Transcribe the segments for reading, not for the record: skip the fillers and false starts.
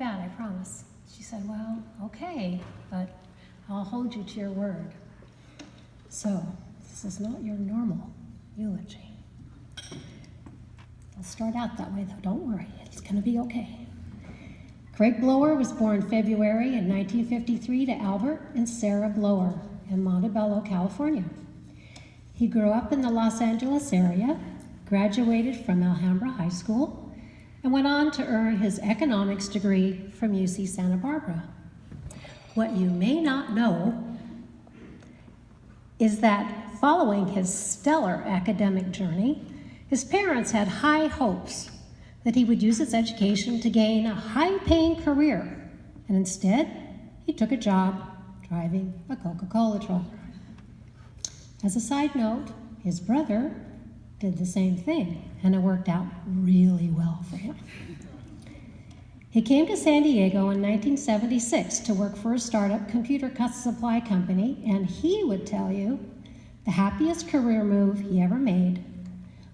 bad, I promise. She said, well, okay, but I'll hold you to your word. So, this is not your normal eulogy. I'll start out that way, though. Don't worry. It's going to be okay. Craig Blower was born February in 1953 to Albert and Sarah Blower in Montebello, California. He grew up in the Los Angeles area, graduated from Alhambra High School, and went on to earn his economics degree from UC Santa Barbara. What you may not know is that following his stellar academic journey, his parents had high hopes that he would use his education to gain a high-paying career, and instead, he took a job driving a Coca-Cola truck. As a side note, his brother did the same thing, and it worked out really well for him. He came to San Diego in 1976 to work for a startup computer supply company, and he would tell you the happiest career move he ever made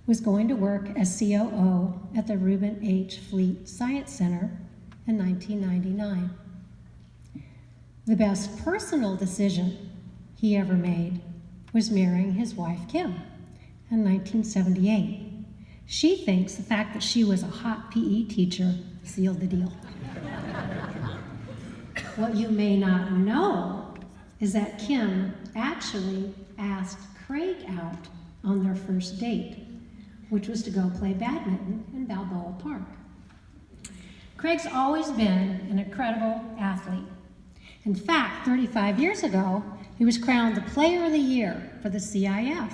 was going to work as COO at the Reuben H. Fleet Science Center in 1999. The best personal decision he ever made was marrying his wife, Kim, in 1978. She thinks the fact that she was a hot PE teacher sealed the deal. What you may not know is that Kim actually asked Craig out on their first date, which was to go play badminton in Balboa Park. Craig's always been an incredible athlete. In fact, 35 years ago, he was crowned the Player of the Year for the CIF.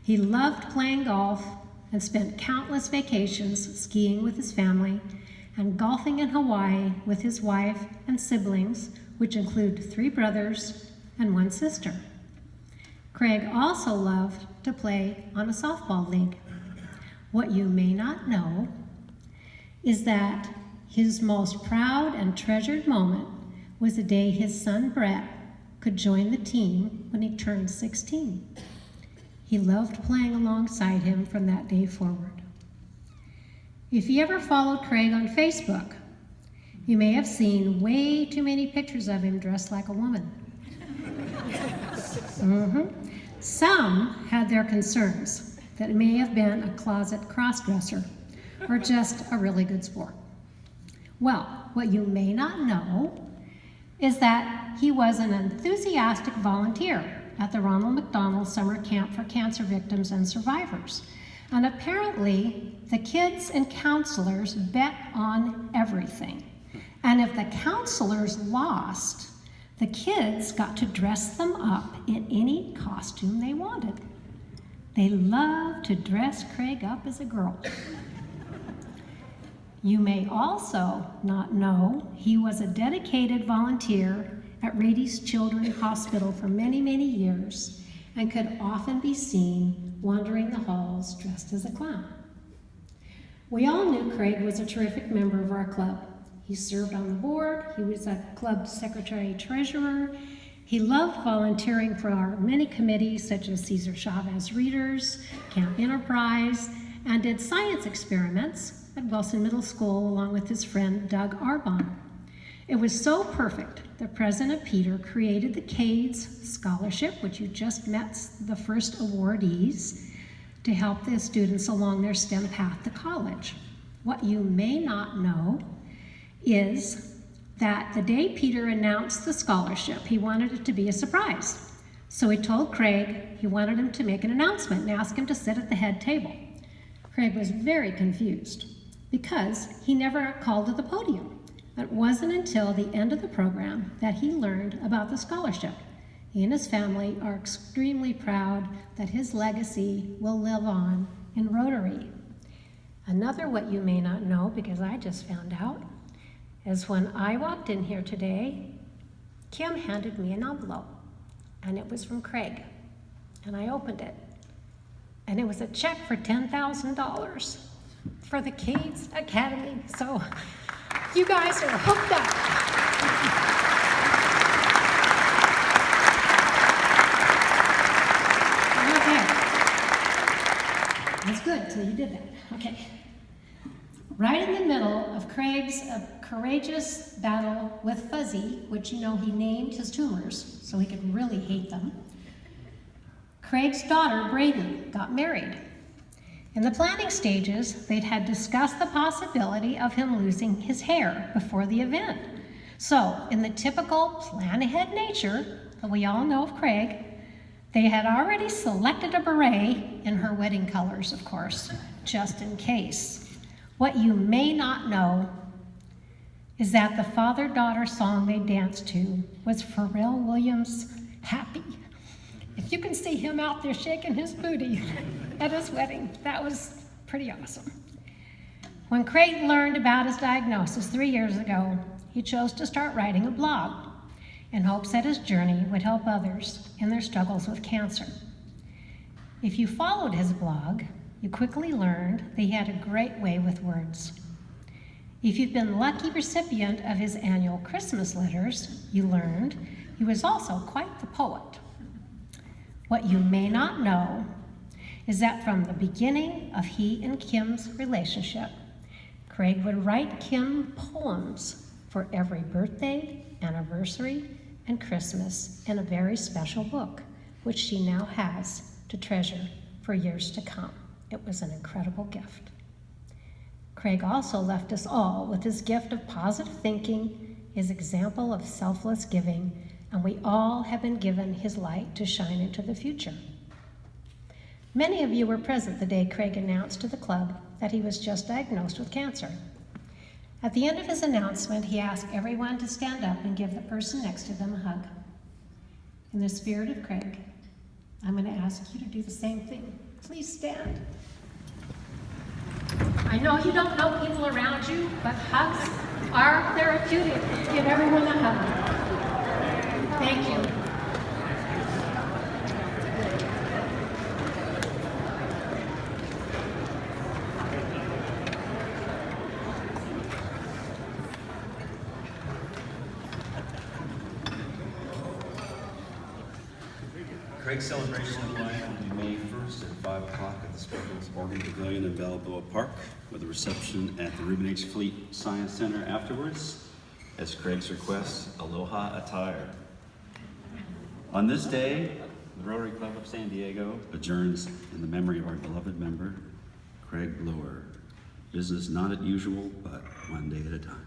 He loved playing golf and spent countless vacations skiing with his family and golfing in Hawaii with his wife and siblings, which include 3 brothers and 1 sister. Craig also loved to play on a softball league. What you may not know is that his most proud and treasured moment was the day his son Brett could join the team when he turned 16. He loved playing alongside him from that day forward. If you ever followed Craig on Facebook, you may have seen way too many pictures of him dressed like a woman. Some had their concerns that it may have been a closet crossdresser or just a really good sport. Well, what you may not know is that he was an enthusiastic volunteer at the Ronald McDonald Summer Camp for Cancer Victims and Survivors. And apparently, the kids and counselors bet on everything. And if the counselors lost, the kids got to dress them up in any costume they wanted. They loved to dress Craig up as a girl. You may also not know he was a dedicated volunteer at Rady's Children's Hospital for many, many years and could often be seen wandering the halls dressed as a clown. We all knew Craig was a terrific member of our club. He served on the board, he was a club secretary-treasurer, he loved volunteering for our many committees such as Cesar Chavez Readers, Camp Enterprise, and did science experiments at Wilson Middle School along with his friend Doug Arbon. It was so perfect that President Peter created the CADES Scholarship, which you just met the first awardees, to help the students along their STEM path to college. What you may not know is that the day Peter announced the scholarship, he wanted it to be a surprise. So he told Craig he wanted him to make an announcement and ask him to sit at the head table. Craig was very confused because he never called to the podium. It wasn't until the end of the program that he learned about the scholarship. He and his family are extremely proud that his legacy will live on in Rotary. Another what you may not know, because I just found out, is when I walked in here today, Kim handed me an envelope, and it was from Craig. And I opened it, and it was a check for $10,000 for the CADES Academy. So you guys are hooked up. Okay. That's good, till you did that. Okay. Right in the middle of Craig's courageous battle with Fuzzy, which you know he named his tumors so he could really hate them, Craig's daughter, Braden, got married. In the planning stages, they'd had discussed the possibility of him losing his hair before the event. So, in the typical plan-ahead nature that we all know of Craig, they had already selected a beret in her wedding colors, of course, just in case. What you may not know is that the father-daughter song they danced to was Pharrell Williams' Happy. If you can see him out there shaking his booty at his wedding, that was pretty awesome. When Craig learned about his diagnosis 3 years ago, he chose to start writing a blog in hopes that his journey would help others in their struggles with cancer. If you followed his blog, you quickly learned that he had a great way with words. If you've been a lucky recipient of his annual Christmas letters, you learned he was also quite the poet. What you may not know is that from the beginning of he and Kim's relationship, Craig would write Kim poems for every birthday, anniversary, and Christmas in a very special book, which she now has to treasure for years to come. It was an incredible gift. Craig also left us all with his gift of positive thinking, his example of selfless giving, and we all have been given his light to shine into the future. Many of you were present the day Craig announced to the club that he was just diagnosed with cancer. At the end of his announcement, he asked everyone to stand up and give the person next to them a hug. In the spirit of Craig, I'm going to ask you to do the same thing. Please stand. I know you don't know people around you, but hugs are therapeutic. Give everyone a hug. Thank you. Craig's celebration of life will be May 1st at 5 o'clock at the Sprinkles Organ Pavilion in Balboa Park, with a reception at the Reuben H. Fleet Science Center afterwards. As Craig's request, aloha attire. On this day, the Rotary Club of San Diego adjourns in the memory of our beloved member, Craig Blower. Business not as usual, but one day at a time.